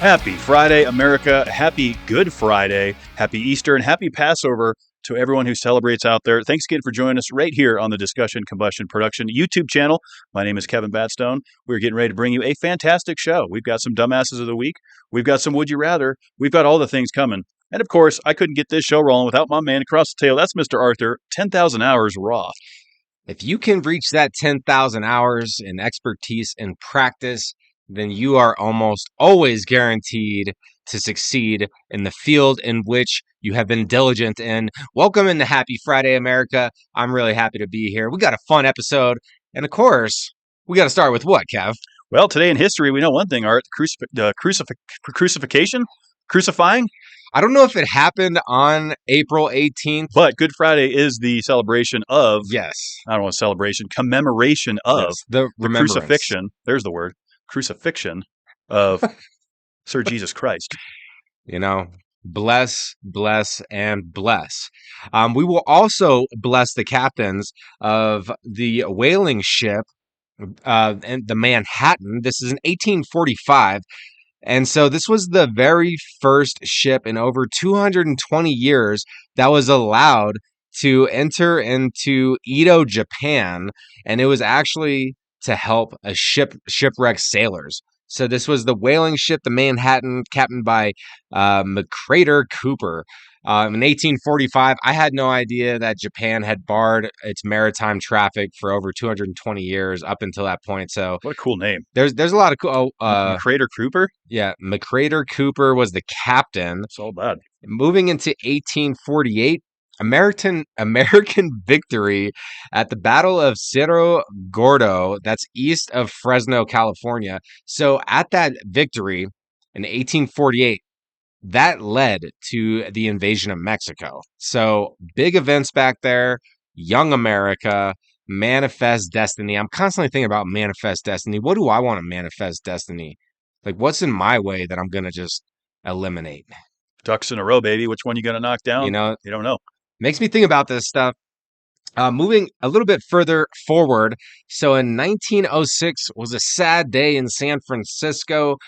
Happy Friday, America. Happy Good Friday. Happy Easter and happy Passover to everyone who celebrates out there. Thanks again for joining us right here on the Discussion Combustion Production YouTube channel. My name is Kevin Batstone. We're getting ready to bring you a fantastic show. We've got some dumbasses of the week. We've got some Would You Rather. We've got all the things coming. And of course, I couldn't get this show rolling without my man across the table. That's Mr. Arthur, 10,000 hours raw. If you can reach that 10,000 hours in expertise and practice, then you are almost always guaranteed to succeed in the field in which you have been diligent in. Welcome into Happy Friday, America. I'm really happy to be here. We got a fun episode. And of course, we got to start with what, Kev? Well, today in history, we know one thing, Art, crucifixion? Crucifying? I don't know if it happened on April 18th. But Good Friday is the celebration of, yes, I don't know, celebration, commemoration of the crucifixion. There's the word. Crucifixion of Sir Jesus Christ. You know, bless, and bless. We will also bless the captains of the whaling ship and the Manhattan. This is in 1845. And so this was the very first ship in over 220 years that was allowed to enter into Edo, Japan. And it was actually to help a shipwrecked sailors. So this was the whaling ship, the Manhattan, captained by Mercator Cooper. In 1845, I had no idea that Japan had barred its maritime traffic for over 220 years up until that point. So what a cool name. There's a lot of cool. Mercator Cooper? Yeah, Mercator Cooper was the captain. It's all bad. Moving into 1848, American victory at the Battle of Cerro Gordo, that's east of Fresno, California. So at that victory in 1848, that led to the invasion of Mexico. So big events back there, young America, manifest destiny. I'm constantly thinking about manifest destiny. What do I want to manifest destiny? Like, what's in my way that I'm going to just eliminate? Ducks in a row, baby. Which one you going to knock down? You know, you don't know. Makes me think about this stuff. Moving a little bit further forward. So in 1906 was a sad day in San Francisco.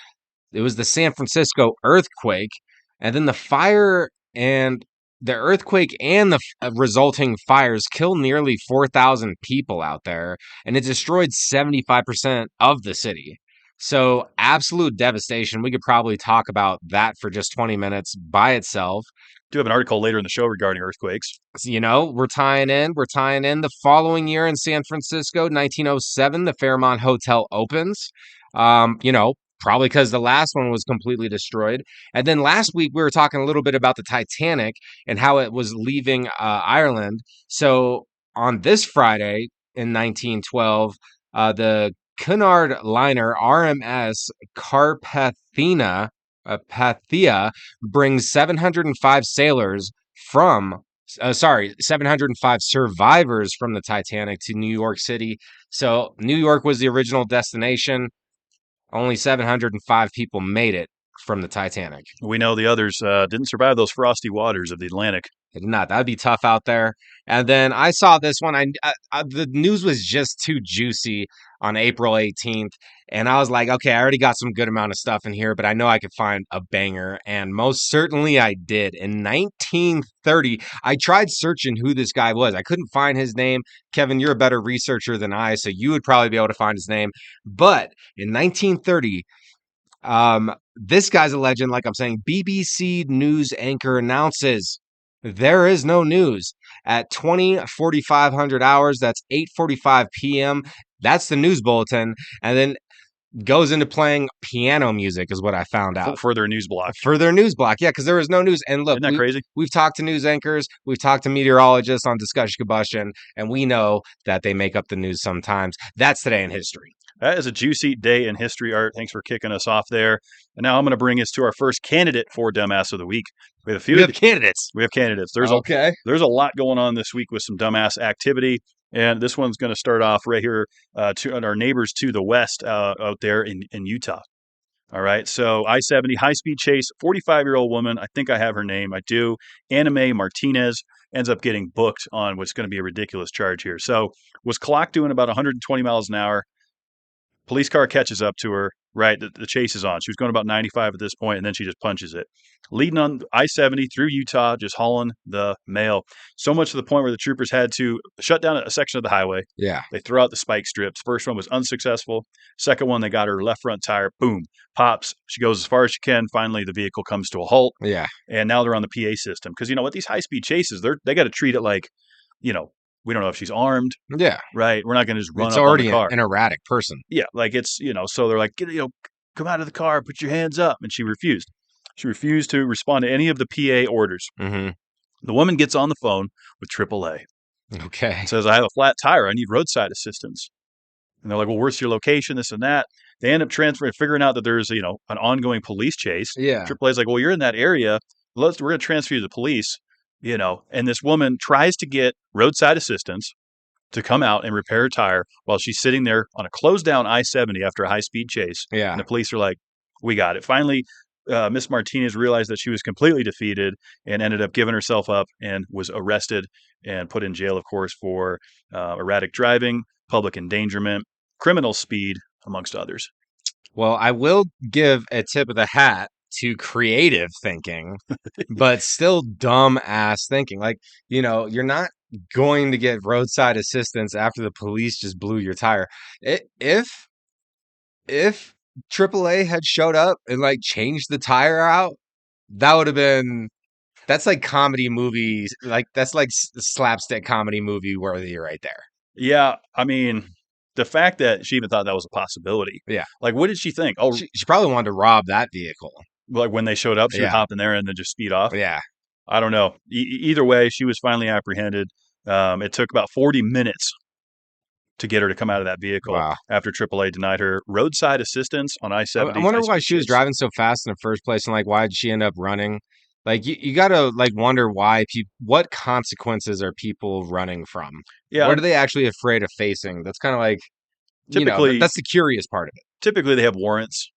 It was the San Francisco earthquake. And then the fire and the earthquake and the resulting fires killed nearly 4,000 people out there. And it destroyed 75% of the city. So absolute devastation. We could probably talk about that for just 20 minutes by itself. Do have an article later in the show regarding earthquakes. You know, we're tying in the following year in San Francisco, 1907, the Fairmont Hotel opens. Probably because the last one was completely destroyed. And then last week, we were talking a little bit about the Titanic and how it was leaving Ireland. So on this Friday in 1912, the Cunard liner RMS Carpathia brings 705 sailors 705 survivors from the Titanic to New York City. So New York was the original destination. Only 705 people made it from the Titanic. We know the others didn't survive those frosty waters of the Atlantic. They did not. That'd be tough out there. And then I saw this one. The news was just too juicy on April 18th. And I was like, okay, I already got some good amount of stuff in here, but I know I could find a banger. And most certainly I did. In 1930, I tried searching who this guy was. I couldn't find his name. Kevin, you're a better researcher than I, so you would probably be able to find his name. But in 1930, this guy's a legend. Like I'm saying, BBC News anchor announces there is no news at 4,500 hours. That's 8:45 p.m. That's the news bulletin. And then goes into playing piano music is what I found out. For their news block. Yeah, because there was no news. And look, isn't that crazy? We've talked to news anchors. We've talked to meteorologists on Discussion Combustion. And we know that they make up the news sometimes. That's today in history. That is a juicy day in history, Art. Thanks for kicking us off there. And now I'm going to bring us to our first candidate for Dumbass of the Week. We have candidates. We have candidates. There's a lot going on this week with some dumbass activity. And this one's going to start off right here to our neighbors to the west out there in Utah. All right. So I-70 high-speed chase, 45-year-old woman. I think I have her name. I do. Anime Martinez ends up getting booked on what's going to be a ridiculous charge here. So was clocked doing about 120 miles an hour. Police car catches up to her, right? The chase is on. She was going about 95 at this point, and then she just punches it. Leading on I-70 through Utah, just hauling the mail. So much to the point where the troopers had to shut down a section of the highway. Yeah. They threw out the spike strips. First one was unsuccessful. Second one, they got her left front tire. Boom. Pops. She goes as far as she can. Finally, the vehicle comes to a halt. Yeah. And now they're on the PA system. Because, with these high-speed chases, they got to treat it like, we don't know if she's armed. Yeah. Right? We're not going to just run It's up on the already car. an erratic person. Yeah, like it's, so they're like, come out of the car, put your hands up. And she refused. She refused to respond to any of the PA orders. Mm-hmm. The woman gets on the phone with AAA. Okay. Says, I have a flat tire. I need roadside assistance. And they're like, well, where's your location? This and that. They end up figuring out that there's, an ongoing police chase. Yeah. AAA's like, well, you're in that area. We're going to transfer you to the police, And this woman tries to get roadside assistance to come out and repair her tire while she's sitting there on a closed down I-70 after a high-speed chase. Yeah. And the police are like, we got it. Finally, Miss Martinez realized that she was completely defeated and ended up giving herself up and was arrested and put in jail, of course, for erratic driving, public endangerment, criminal speed, amongst others. Well, I will give a tip of the hat to creative thinking, but still dumb ass thinking. Like, you're not going to get roadside assistance after the police just blew your tire. If AAA had showed up and changed the tire out, that would have been, that's like comedy movies. That's like slapstick comedy movie worthy right there. Yeah. I mean, the fact that she even thought that was a possibility. Yeah. Like, what did she think? Oh, she probably wanted to rob that vehicle. Like when they showed up, she would hop in there and then just speed off. Yeah. I don't know. Either way, she was finally apprehended. It took about 40 minutes to get her to come out of that vehicle after AAA denied her roadside assistance on I-70. I wonder why she was driving so fast in the first place, and why did she end up running? You gotta wonder why what consequences are people running from? Yeah. What are they actually afraid of facing? That's kind of typically that's the curious part of it. Typically they have warrants.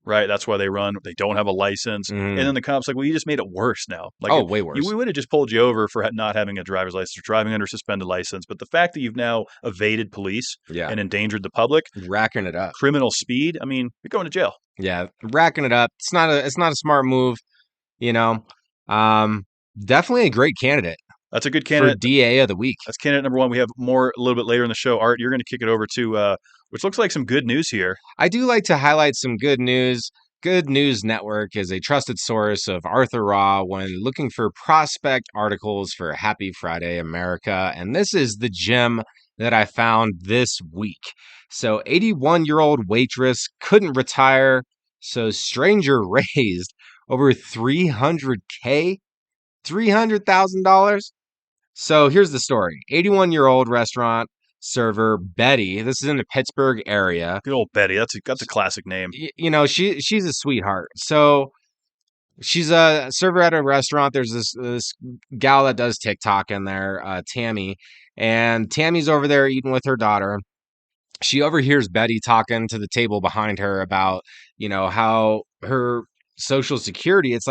Right, that's why they run. They don't have a license, and then the cops like, well, you just made it worse now. Way worse. We would have just pulled you over for not having a driver's license or driving under suspended license. But the fact that you've now evaded police and endangered the public, racking it up, criminal speed. I mean, you're going to jail. Yeah, racking it up. It's not a smart move. Definitely a great candidate. That's a good candidate for DA of the week. That's candidate number one. We have more a little bit later in the show. Art, you're going to kick it over to which looks like some good news here. I do like to highlight some good news. Good News Network is a trusted source of Arthur Rawe when looking for prospect articles for Happy Friday America. And this is the gem that I found this week. So 81-year-old waitress couldn't retire, so stranger raised over $300,000. $300,000. So here's the story. 81-year-old restaurant server Betty. This is in the Pittsburgh area. Good old Betty. That's a classic name. She's a sweetheart. So she's a server at a restaurant. There's this gal that does TikTok in there, Tammy, and Tammy's over there eating with her daughter. She overhears Betty talking to the table behind her about, how her Social Security, it's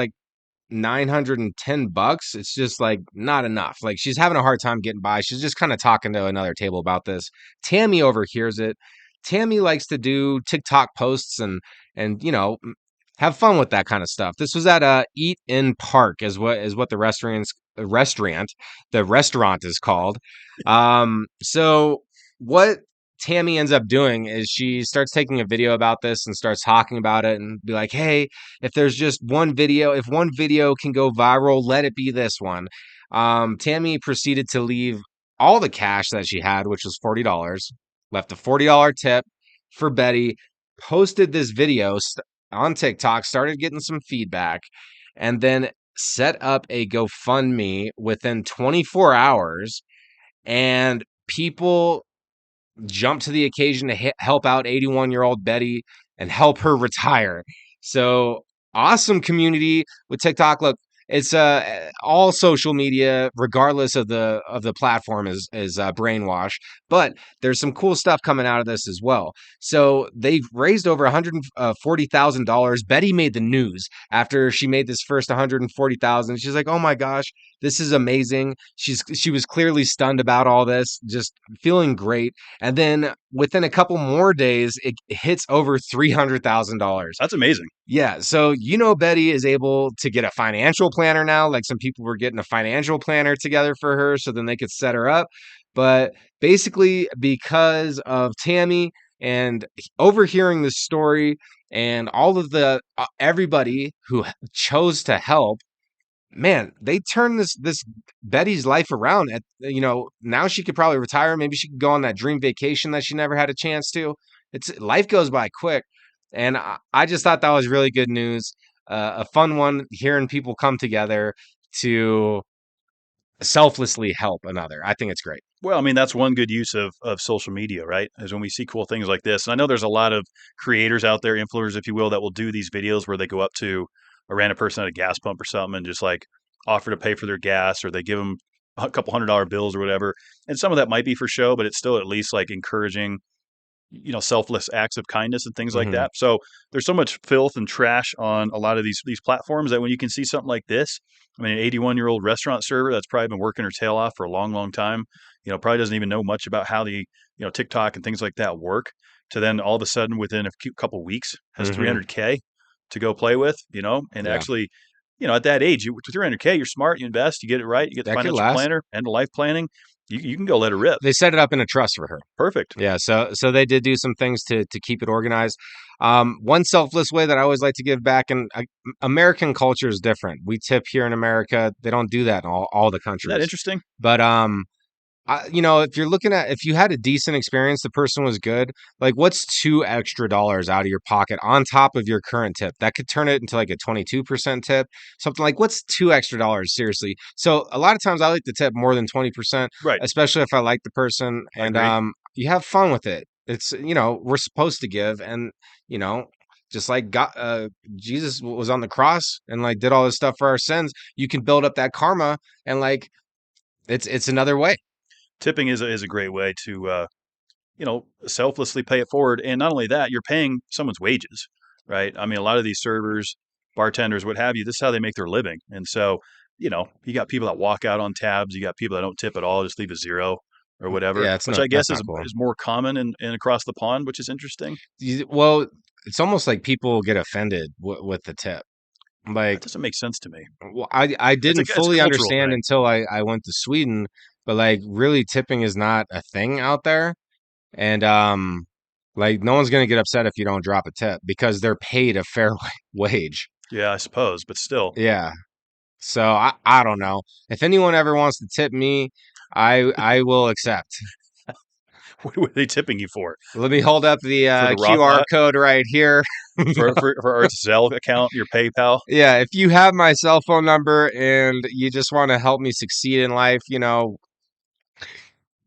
$910. It's just not enough. She's having a hard time getting by. She's just kind of talking to another table about this. Tammy overhears it. Tammy likes to do TikTok posts and have fun with that kind of stuff. This was at Eat in Park is what the restaurant is called. So what Tammy ends up doing is she starts taking a video about this and starts talking about it and be like, hey, if there's just one video, if one video can go viral, let it be this one. Tammy proceeded to leave all the cash that she had, which was $40, left a $40 tip for Betty, posted this video on TikTok, started getting some feedback, and then set up a GoFundMe within 24 hours. And people jumped to the occasion to help out 81-year-old Betty and help her retire. So awesome community with TikTok. Look, it's all social media, regardless of the platform, is brainwash. But there's some cool stuff coming out of this as well. So they've raised over $140,000. Betty made the news after she made this first $140,000. She's like, "Oh my gosh, this is amazing." She was clearly stunned about all this, just feeling great. And then within a couple more days, it hits over $300,000. That's amazing. Yeah. So, you know, Betty is able to get a financial planner now. Like some people were getting a financial planner together for her so then they could set her up. But basically, because of Tammy and overhearing this story and all of the everybody who chose to help, man, they turned this Betty's life around. At now she could probably retire. Maybe she could go on that dream vacation that she never had a chance to. It's life goes by quick, and I just thought that was really good news. A fun one, hearing people come together to selflessly help another. I think it's great. Well, I mean, that's one good use of social media, right? Is when we see cool things like this. And I know there's a lot of creators out there, influencers, if you will, that will do these videos where they go up to a random person at a gas pump or something and just like offer to pay for their gas, or they give them a couple $100 bills or whatever. And some of that might be for show, but it's still at least like encouraging, selfless acts of kindness and things like Mhm. that. So there's so much filth and trash on a lot of these platforms that when you can see something like this, I mean, an 81-year-old restaurant server that's probably been working her tail off for a long, long time, probably doesn't even know much about how the, TikTok and things like that work, to then all of a sudden within a couple weeks has Mhm. 300K to go play with, and Yeah. actually, at that age, with 300K, you're smart, you invest, you get it right, you get the That could financial last. planner and the life planning, you can go let her rip. They set it up in a trust for her. Perfect. Yeah, so they did do some things to keep it organized. One selfless way that I always like to give back, and American culture is different. We tip here in America. They don't do that in all the Isn't that countries. interesting? But if you had a decent experience, the person was good. Like, what's $2 extra out of your pocket on top of your current tip? That could turn it into like a 22% tip, something like. What's $2 extra? Seriously. So a lot of times I like to tip more than 20%, Right. especially if I like the person, I and agree. you have fun with it. It's we're supposed to give, and you know. Just like God, Jesus was on the cross and like did all this stuff for our sins, you can build up that karma and like it's another way. Tipping is a great way to selflessly pay it forward. And not only that, you're paying someone's wages, right? I mean, a lot of these servers, bartenders, what have you, this is how they make their living. And so, you got people that walk out on tabs, you got people that don't tip at all, just leave a zero or whatever, Yeah, which I that's guess not is cool. is more common in across the pond, which is interesting. Well, it's almost like people get offended with the tip. That Like, doesn't make sense to me. well, I didn't It's a fully cultural understand thing. until I went to Sweden, but like really tipping is not a thing out there. And like no one's gonna get upset if you don't drop a tip because they're paid a fair wage. Yeah, I suppose, but still, Yeah. So I don't know. If anyone ever wants to tip me, I will accept. what were they tipping you for? Let me hold up the For the raw QR thought? code right here. For our Zelle account, your PayPal? Yeah, if you have my cell phone number and you just want to help me succeed in life,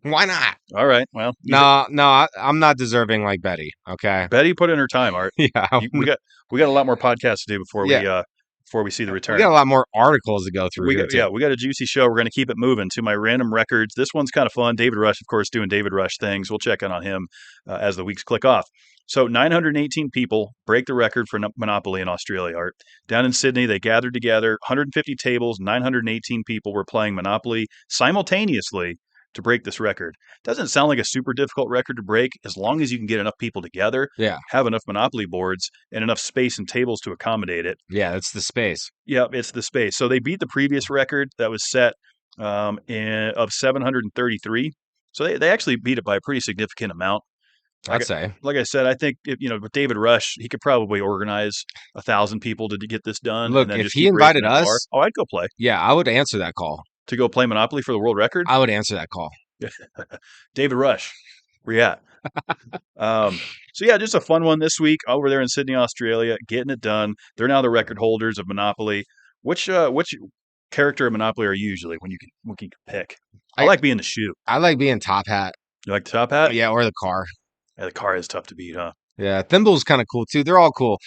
why not? All right. Well, No, I'm not deserving like Betty. Okay. Betty put in her time, Art. Yeah. We got a lot more podcasts to do Yeah. before we see the We return. got a lot more articles to go through We here got too. we got a juicy show. We're going to keep it moving to my random records. This one's kind of fun. David Rush, of course, doing David Rush things. We'll check in on him as the weeks click off. So 918 people break the record for Monopoly in Australia, Art. Down in Sydney, they gathered together, 150 tables, 918 people were playing Monopoly simultaneously to break this record. Doesn't sound like a super difficult record to break as long as you can get enough people together, Yeah. have enough Monopoly boards, and enough space and tables to accommodate it. Yeah, that's the space. Yeah, it's the space. So they beat the previous record that was set of 733. So they actually beat it by a pretty significant amount. I'd Like say. like I said, I think with David Rush, he could probably organize 1,000 people to get this done, and Look, then if just he keep raising invited that bar. us, Oh, I'd go play yeah, I would answer that call. to go play Monopoly for the world record. I would answer that call. David Rush, where you at? So yeah, just a fun one this week over there in Sydney, Australia, getting it done. They're now the record holders of Monopoly. Which character of Monopoly are you usually when you can pick? I I like being the shoe. I like being top hat. You like the top hat? Yeah, or the car. Yeah, the car is tough to beat, huh? Yeah, Thimble's kind of cool too. They're all cool.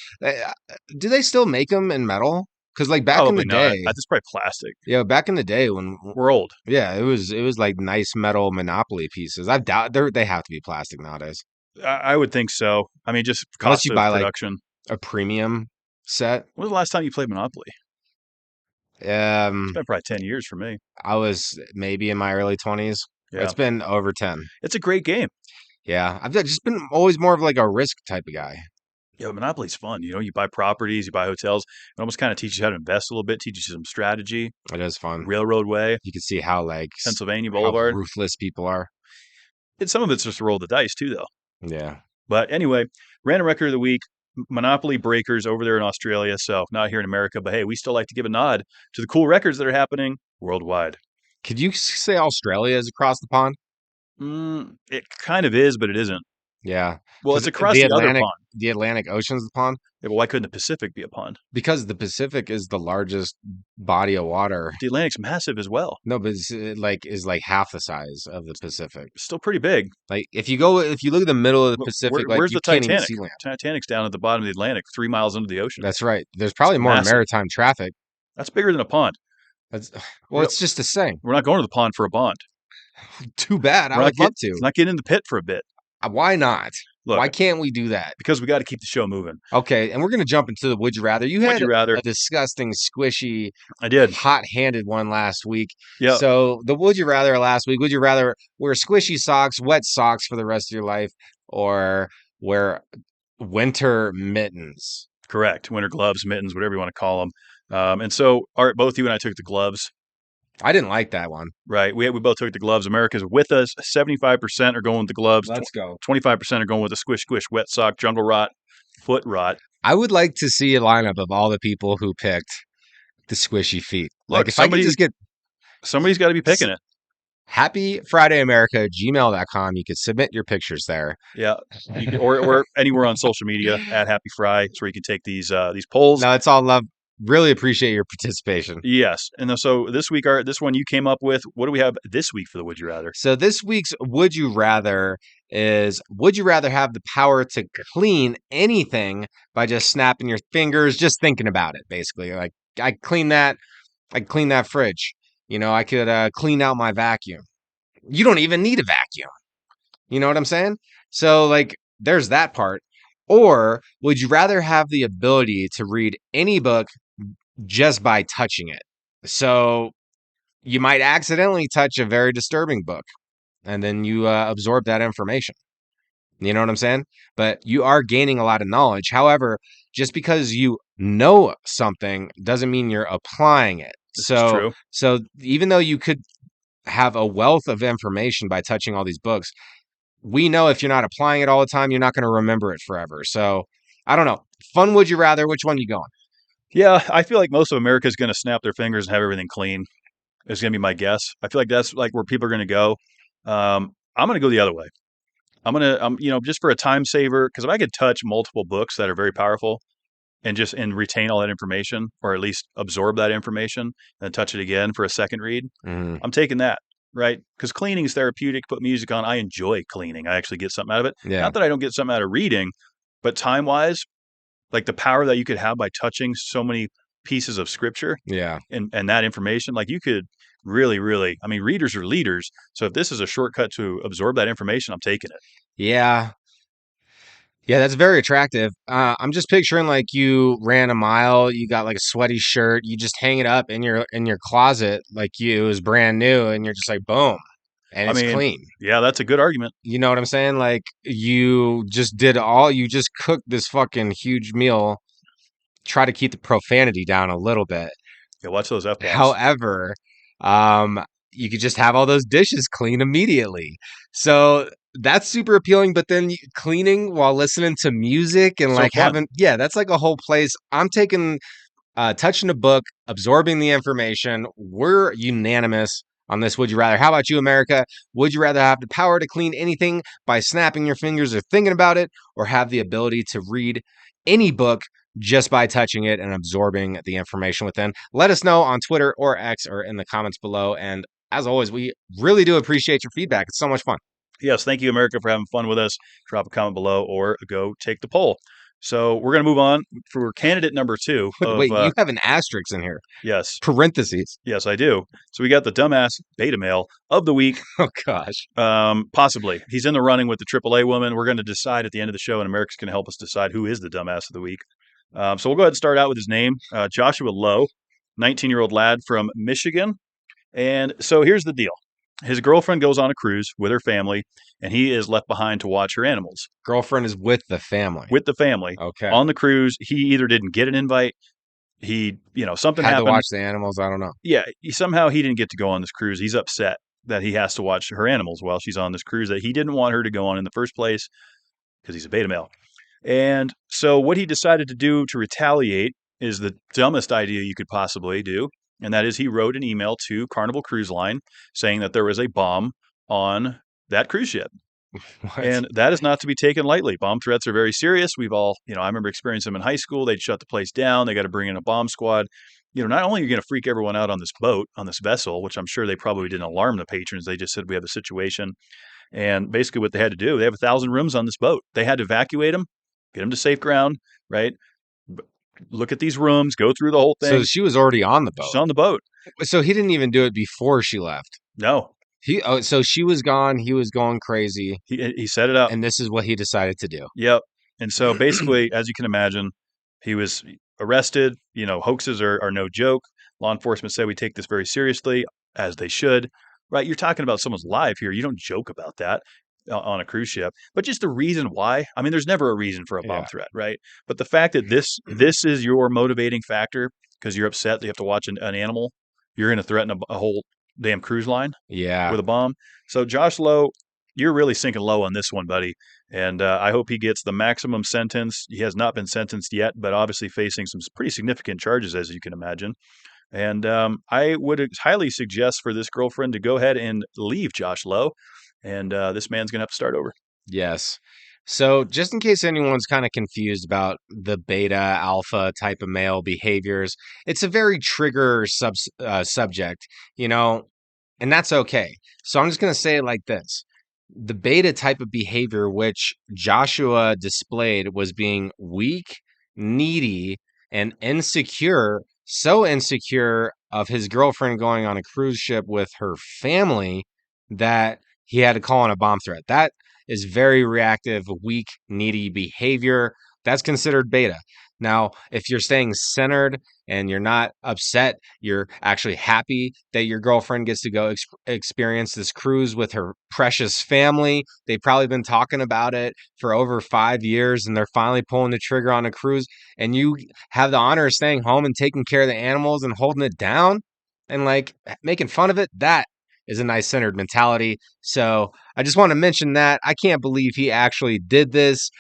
Do they still make them in metal? Because like back in Probably the not. day, That's probably plastic. yeah, back in the day when We're old. yeah, it was like nice metal Monopoly pieces. I doubt they have to be plastic nowadays, I would think so. I mean, just unless cost you of buy like production. a premium set. When was the last time you played Monopoly? It's Um, been probably 10 years for me. I was maybe in my early 20s. It's Yeah, been over 10. it's a great game. Yeah, I've just been always more of like a risk type of guy. Yeah, Monopoly's fun. You buy properties, you buy hotels. It almost kind of teaches you how to invest a little bit, teaches you some strategy. It is fun. Railroad Way, You can see how Pennsylvania how Boulevard. ruthless people are. And some of it's just a roll of the dice too, though. Yeah. But anyway, random record of the week. Monopoly breakers over there in Australia. So not here in America, but hey, we still like to give a nod to the cool records that are happening worldwide. Could you say Australia is across the pond? It kind of is, but it isn't. Yeah, Well, it's because across the other pond. The Atlantic Ocean's the pond. Yeah, but why couldn't the Pacific be a pond? Because the Pacific is the largest body of water. The Atlantic's massive as well. No, but it's like half the size of the Pacific. It's still pretty big. Like if you look at the middle of the Pacific, where's you the can't even Titanic? see land. Titanic's down at the bottom of the Atlantic, 3 miles under the ocean. That's right. There's probably It's more massive. maritime traffic. That's bigger than a pond. It's just the same. We're not going to the pond for a bond. Too bad. I would love to. It's not getting in the pit for a bit. Why not? Look, why can't we do that? Because we got to keep the show moving. Okay, and we're going to jump into the Would You Rather. You had a disgusting, squishy, I did hot-handed one last week. Yeah. So the Would You Rather last week, would you rather wear squishy socks, wet socks for the rest of your life, or wear winter mittens? Correct. Winter gloves, mittens, whatever you want to call them. And so, Art, both you and I took the gloves. I didn't like that one. Right. We both took the gloves. America's with us. 75% are going with the gloves. Let's go. 25% are going with the squish, squish, wet sock, jungle rot, foot rot. I would like to see a lineup of all the people who picked the squishy feet. Look, if I could just get... Somebody's got to be picking it. Happy Friday America, gmail.com. You can submit your pictures there. Yeah. Or anywhere on social media at Happy Fry. That's where you can take these polls. No, it's all love. Really appreciate your participation. Yes. And so this week, Art, this one you came up with. What do we have this week for the Would You Rather? So this week's Would You Rather is, would you rather have the power to clean anything by just snapping your fingers, just thinking about it, basically? Like, I clean that fridge. I could clean out my vacuum. You don't even need a vacuum. You know what I'm saying? So, like, there's that part. Or would you rather have the ability to read any book just by touching it? So you might accidentally touch a very disturbing book, and then you absorb that information. You know what I'm saying? But you are gaining a lot of knowledge. However, just because you know something doesn't mean you're applying it. True. So even though you could have a wealth of information by touching all these books, we know if you're not applying it all the time, you're not going to remember it forever. So I don't know. Fun Would You Rather? Which one you going? Yeah, I feel like most of America is going to snap their fingers and have everything clean. Is going to be my guess. I feel like that's like where people are going to go. I'm going to go the other way. I'm going to, just for a time saver, because if I could touch multiple books that are very powerful and retain all that information, or at least absorb that information and then touch it again for a second read, I'm taking that, right? Because cleaning is therapeutic. Put music on. I enjoy cleaning. I actually get something out of it. Yeah. Not that I don't get something out of reading, but time-wise, like the power that you could have by touching so many pieces of scripture, and that information, like you could really, readers are leaders. So if this is a shortcut to absorb that information, I'm taking it. Yeah, that's very attractive. I'm just picturing like you ran a mile, you got like a sweaty shirt, you just hang it up in your closet like it was brand new, and you're just like boom, and it's clean. Yeah, that's a good argument. You know what I'm saying? Like you just cooked this fucking huge meal. Try to keep the profanity down a little bit. Yeah, watch those F-bombs. However, you could just have all those dishes clean immediately. So that's super appealing. But then cleaning while listening to music and that's like a whole place. I'm taking touching a book, absorbing the information. We're unanimous on this. Would you rather? How about you, America? Would you rather have the power to clean anything by snapping your fingers or thinking about it, or have the ability to read any book just by touching it and absorbing the information within? Let us know on Twitter or X or in the comments below. And as always, we really do appreciate your feedback. It's so much fun. Yes, thank you, America, for having fun with us. Drop a comment below or go take the poll. So we're going to move on for candidate number 2. Wait, you have an asterisk in here. Yes. Parentheses. Yes, I do. So we got the dumbass beta male of the week. Oh, gosh. Possibly. He's in the running with the AAA woman. We're going to decide at the end of the show, and America's going to help us decide who is the dumbass of the week. So we'll go ahead and start out with his name, Joshua Lowe, 19-year-old lad from Michigan. And so here's the deal. His girlfriend goes on a cruise with her family, and he is left behind to watch her animals Girlfriend is with the family. with the family. Okay. On the cruise, he either didn't get an invite, something Had to happened. watch the animals. I don't know. Yeah, somehow he didn't get to go on this cruise. He's upset that he has to watch her animals while she's on this cruise that he didn't want her to go on in the first place because he's a beta male. And so what he decided to do to retaliate is the dumbest idea you could possibly do. And that is he wrote an email to Carnival Cruise Line saying that there was a bomb on that cruise ship. What? And that is not to be taken lightly. Bomb threats are very serious. We've all, I remember experiencing them in high school. They'd shut the place down. They got to bring in a bomb squad. Not only are you going to freak everyone out on this boat, on this vessel, which I'm sure they probably didn't alarm the patrons. They just said, we have a situation. And basically what they had to do, they have 1,000 rooms on this boat. They had to evacuate them, get them to safe ground, right? Look at these rooms, go through the whole thing. So she was already on the boat. She's on the boat. So he didn't even do it before she left. No. So she was gone. He was going crazy. He set it up. And this is what he decided to do. Yep. And so basically, as you can imagine, he was arrested. Hoaxes are no joke. Law enforcement say we take this very seriously, as they should. Right? You're talking about someone's life here. You don't joke about that on a cruise ship. But just the reason why. I mean, there's never a reason for a bomb threat, right? But the fact that this is your motivating factor because you're upset that you have to watch an animal, you're going to threaten a whole damn cruise line with a bomb. So Josh Lowe, you're really sinking low on this one, buddy. And I hope he gets the maximum sentence. He has not been sentenced yet, but obviously facing some pretty significant charges, as you can imagine. And I would highly suggest for this girlfriend to go ahead and leave Josh Lowe. And this man's going to have to start over. Yes. So just in case anyone's kind of confused about the beta alpha type of male behaviors, it's a very trigger subject, and that's okay. So I'm just going to say it like this. The beta type of behavior which Joshua displayed was being weak, needy, and insecure, so insecure of his girlfriend going on a cruise ship with her family that he had to call in a bomb threat. That is very reactive, weak, needy behavior. That's considered beta. Now, if you're staying centered and you're not upset, you're actually happy that your girlfriend gets to go experience this cruise with her precious family. They've probably been talking about it for over 5 years and they're finally pulling the trigger on a cruise. And you have the honor of staying home and taking care of the animals and holding it down and making fun of it. That is a nice centered mentality. So I just want to mention that. I can't believe he actually did this.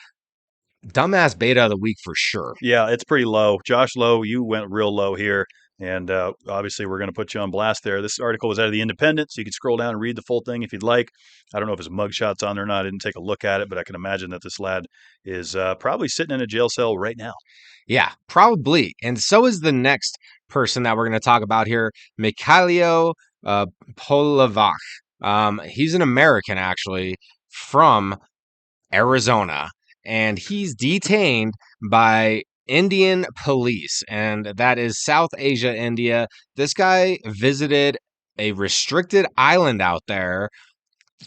Dumbass beta of the week for sure. Yeah, it's pretty low. Josh Lowe, you went real low here. And obviously, we're going to put you on blast there. This article was out of The Independent, so you can scroll down and read the full thing if you'd like. I don't know if his mugshot's on there or not. I didn't take a look at it, but I can imagine that this lad is probably sitting in a jail cell right now. Yeah, probably. And so is the next person that we're going to talk about here, Mikhailo Polovach. He's an American, actually, from Arizona. And he's detained by Indian police, and that is South Asia, India. This guy visited a restricted island out there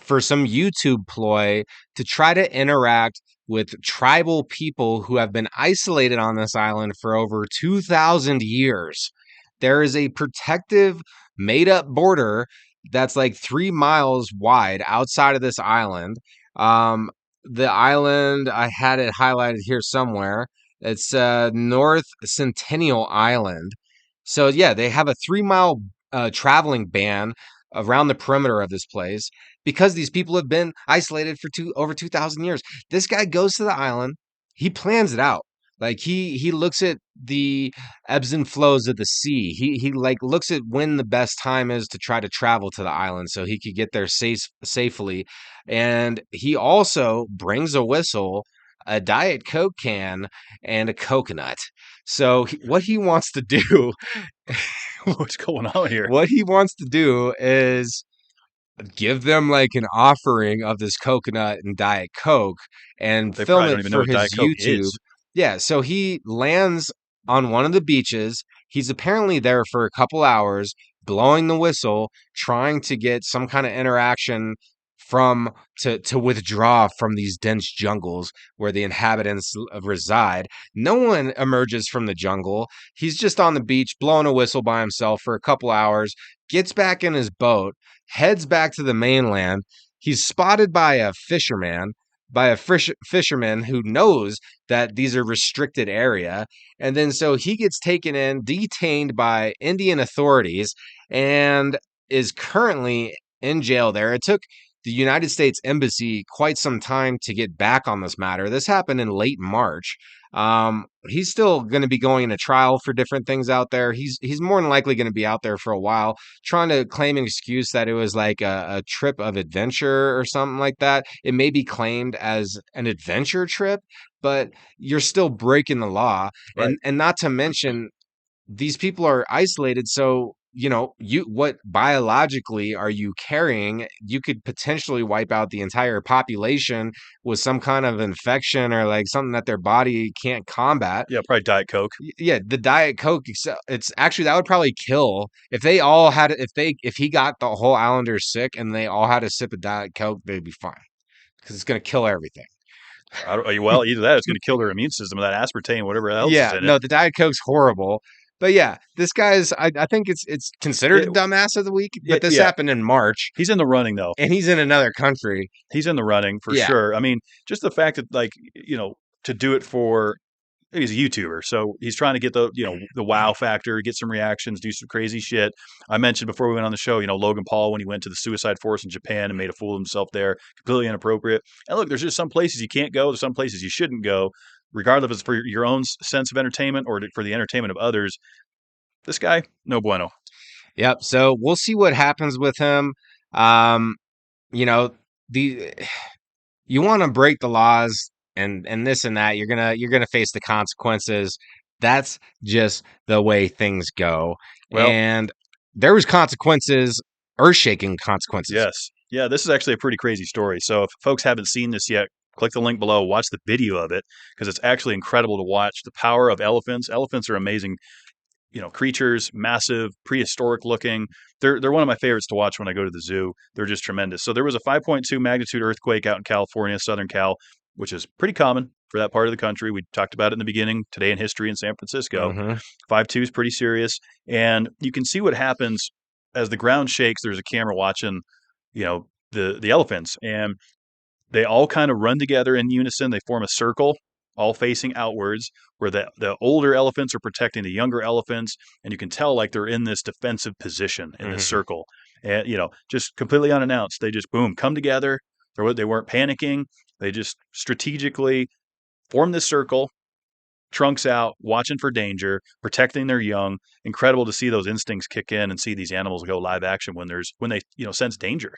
for some YouTube ploy to try to interact with tribal people who have been isolated on this island for over 2,000 years. There is a protective, made-up border that's like 3 miles wide outside of this island. The island, I had it highlighted here somewhere. It's North Centennial Island. So yeah, they have a 3-mile traveling ban around the perimeter of this place because these people have been isolated for over 2,000 years. This guy goes to the island. He plans it out. Like he looks at the ebbs and flows of the sea. He looks at when the best time is to try to travel to the island so he could get there safely. And he also brings a whistle, a Diet Coke can, and a coconut. So what he wants to do, what's going on here? What he wants to do is give them like an offering of this coconut and Diet Coke and film it for his YouTube. Yeah, so he lands on one of the beaches. He's apparently there for a couple hours, blowing the whistle, trying to get some kind of interaction to withdraw from these dense jungles where the inhabitants reside. No one emerges from the jungle. He's just on the beach blowing a whistle by himself for a couple hours, gets back in his boat, heads back to the mainland. He's spotted by a fisherman who knows that these are restricted area. And then so he gets taken in, detained by Indian authorities, and is currently in jail there. It took the United States Embassy quite some time to get back on this matter. This happened in late March. He's still going to be going into trial for different things out there. He's more than likely going to be out there for a while, trying to claim an excuse that it was like a trip of adventure or something like that. It may be claimed as an adventure trip, but you're still breaking the law. Right. And not to mention, these people are isolated, so what biologically are you carrying? You could potentially wipe out the entire population with some kind of infection or like something that their body can't combat. Yeah, probably Diet Coke. Yeah, the Diet Coke, it's actually, that would probably kill if they all had if he got the whole Islanders sick and they all had a sip of Diet Coke, they'd be fine because it's going to kill everything. Well, either that, it's going to kill their immune system, that aspartame, whatever else is in it. No, the Diet Coke's horrible. But yeah, this guy's, I think it's considered dumbass of the week, but this happened in March. He's in the running, though. And he's in another country. He's in the running for sure. I mean, just the fact that, like, to do it for, he's a YouTuber, so he's trying to get the wow factor, get some reactions, do some crazy shit. I mentioned before we went on the show, Logan Paul, when he went to the suicide force in Japan and made a fool of himself there, completely inappropriate. And look, there's just some places you can't go, there's some places you shouldn't go, regardless if it's for your own sense of entertainment or for the entertainment of others. This guy, no bueno. Yep. So we'll see what happens with him. You want to break the laws and this and that. You're gonna face the consequences. That's just the way things go. Well, and there was consequences, earth-shaking consequences. Yes. Yeah, this is actually a pretty crazy story. So if folks haven't seen this yet, click the link below, watch the video of it, because it's actually incredible to watch the power of elephants. Elephants are amazing, creatures, massive, prehistoric looking. They're one of my favorites to watch when I go to the zoo. They're just tremendous. So there was a 5.2 magnitude earthquake out in California, Southern Cal, which is pretty common for that part of the country. We talked about it in the beginning, Today in History in San Francisco. 5.2 is pretty serious. And you can see what happens as the ground shakes. There's a camera watching, the elephants. And they all kind of run together in unison. They form a circle, all facing outwards, where the older elephants are protecting the younger elephants. And you can tell like they're in this defensive position in this circle. And, just completely unannounced. They just, boom, come together. They weren't panicking. They just strategically formed this circle, trunks out, watching for danger, protecting their young. Incredible to see those instincts kick in and see these animals go live action when they sense danger.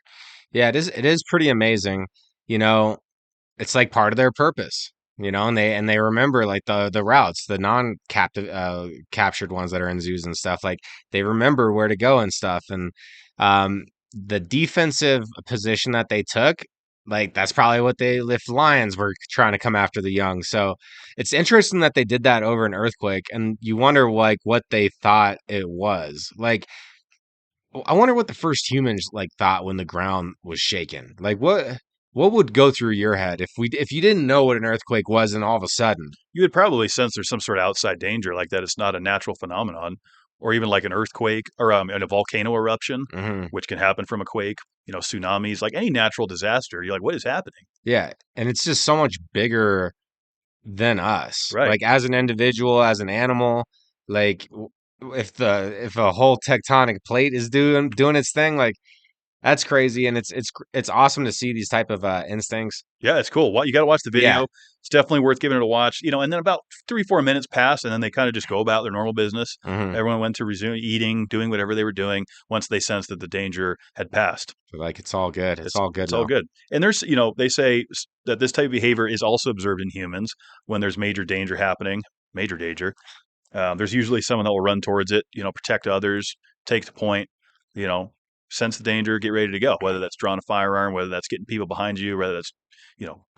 Yeah, it is pretty amazing. It's like part of their purpose. And they remember like the routes, the non-captive captured ones that are in zoos and stuff. Like they remember where to go and stuff. And the defensive position that they took, like that's probably what if lions were trying to come after the young. So it's interesting that they did that over an earthquake, and you wonder like what they thought it was. Like I wonder what the first humans like thought when the ground was shaken. Like what would go through your head if you didn't know what an earthquake was and all of a sudden? You would probably sense there's some sort of outside danger, like that it's not a natural phenomenon, or even like an earthquake or a volcano eruption, which can happen from a quake, tsunamis, like any natural disaster. You're like, what is happening? Yeah. And it's just so much bigger than us. Right. Like as an individual, as an animal, like if a whole tectonic plate is doing its thing, like that's crazy, and it's awesome to see these type of instincts. Yeah, it's cool. You got to watch the video. Yeah. It's definitely worth giving it a watch. And then about 3-4 minutes pass, and then they kind of just go about their normal business. Everyone went to resume eating, doing whatever they were doing once they sensed that the danger had passed. Like it's all good. It's all good. It's all good. And there's, they say that this type of behavior is also observed in humans when there's major danger happening. Major danger. There's usually someone that will run towards it. Protect others, take the point. Sense the danger, get ready to go, whether that's drawing a firearm, whether that's getting people behind you, whether that's,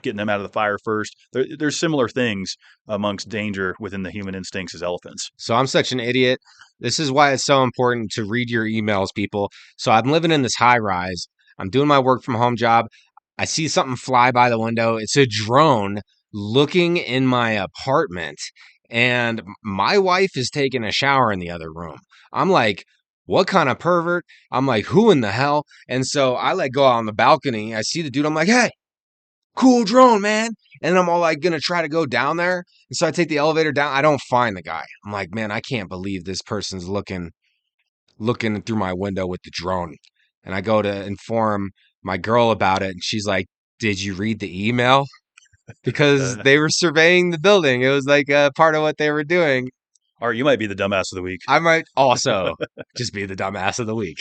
getting them out of the fire first. There's similar things amongst danger within the human instincts as elephants. So I'm such an idiot. This is why it's so important to read your emails, people. So I'm living in this high rise. I'm doing my work from home job. I see something fly by the window. It's a drone looking in my apartment, and my wife is taking a shower in the other room. I'm like, what kind of pervert? I'm like, who in the hell? And so I like go out on the balcony. I see the dude. I'm like, hey, cool drone, man. And I'm all like gonna try to go down there. And so I take the elevator down. I don't find the guy. I'm like, man, I can't believe this person's looking through my window with the drone. And I go to inform my girl about it, and she's like, did you read the email? Because they were surveying the building. It was like a part of what they were doing. Or you might be the dumbass of the week. I might also just be the dumbass of the week.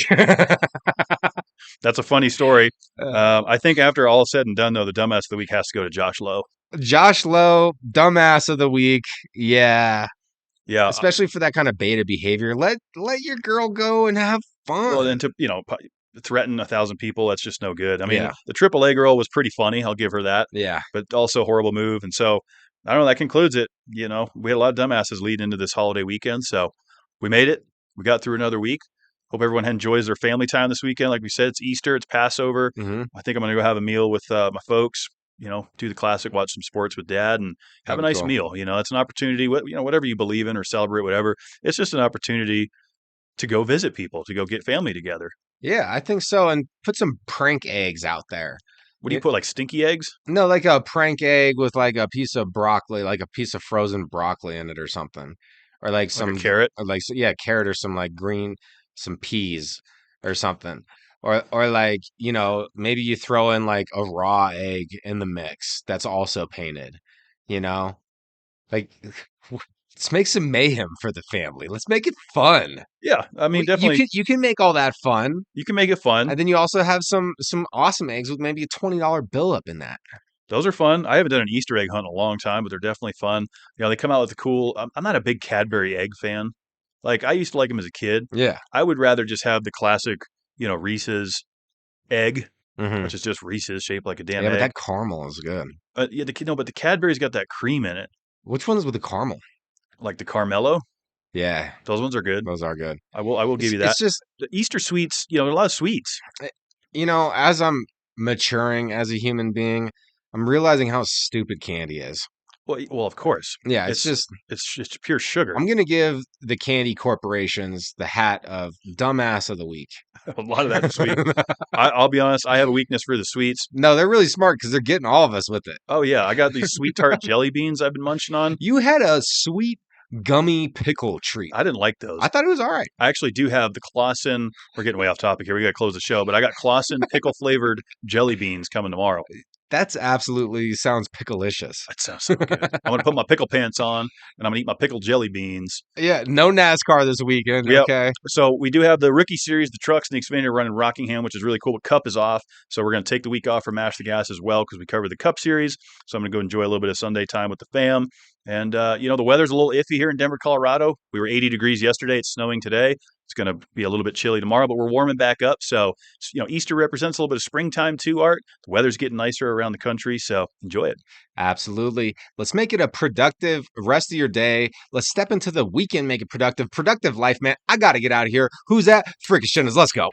That's a funny story. I think after all is said and done, though, the dumbass of the week has to go to Josh Lowe. Josh Lowe, dumbass of the week. Yeah. Yeah. Especially for that kind of beta behavior. Let your girl go and have fun. Well, then to, threaten 1,000 people, that's just no good. I mean, Yeah. the AAA girl was pretty funny. I'll give her that. Yeah. But also a horrible move. And so, I don't know, that concludes it. We had a lot of dumbasses lead into this holiday weekend. So we made it. We got through another week. Hope everyone enjoys their family time this weekend. Like we said, it's Easter, it's Passover. Mm-hmm. I think I'm going to go have a meal with my folks, do the classic, watch some sports with dad and have a nice meal. It's an opportunity, whatever you believe in or celebrate, whatever. It's just an opportunity to go visit people, to go get family together. Yeah, I think so. And put some prank eggs out there. What do you put, like stinky eggs? No, like a prank egg with like a piece of broccoli, like a piece of frozen broccoli in it or something. Or like some a carrot? Or like, carrot or some like some peas or something. Or like, maybe you throw in like a raw egg in the mix that's also painted, Like, let's make some mayhem for the family. Let's make it fun. Yeah, I mean, definitely. You can make all that fun. You can make it fun. And then you also have some awesome eggs with maybe a $20 bill up in that. Those are fun. I haven't done an Easter egg hunt in a long time, but they're definitely fun. They come out with the cool. I'm not a big Cadbury egg fan. Like, I used to like them as a kid. Yeah. I would rather just have the classic, Reese's egg, Mm-hmm. which is just Reese's shaped like a damn Yeah, egg. but that caramel is good. But the Cadbury's got that cream in it, Which one's with the caramel? like the Carmelo. Yeah, Those ones are good. those are good. I will give you that. It's just, The Easter sweets, there are a lot of sweets. as I'm maturing as a human being, I'm realizing how stupid candy is. Well, of course. Yeah, it's just pure sugar. I'm gonna give the candy corporations the hat of dumbass of the week. A lot of that is sweet. I'll be honest. I have a weakness for the sweets. No, they're really smart because they're getting all of us with it. Oh yeah, I got these sweet tart jelly beans I've been munching on. You had a sweet gummy pickle treat. I didn't like those. I thought it was all right. I actually do have the Clausen. We're getting way off topic here. We got to close the show, but I got Clausen pickle flavored jelly beans coming tomorrow. That's absolutely sounds picklelicious. That sounds so good. I'm going to put my pickle pants on and I'm going to eat my pickled jelly beans. Yeah, no NASCAR this weekend. Yep. Okay. So we do have the rookie series, the trucks and the Xfinity running Rockingham, which is really cool. But Cup is off. So we're going to take the week off for Mash the Gas as well because we covered the Cup series. So I'm going to go enjoy a little bit of Sunday time with the fam. And, the weather's a little iffy here in Denver, Colorado. We were 80 degrees yesterday. It's snowing today. It's going to be a little bit chilly tomorrow, but we're warming back up. So, Easter represents a little bit of springtime too, Art. The weather's getting nicer around the country, so enjoy it. Absolutely. Let's make it a productive rest of your day. Let's step into the weekend, make it productive. Productive life, man. I got to get out of here. Who's that? Freaking Shinners. Let's go.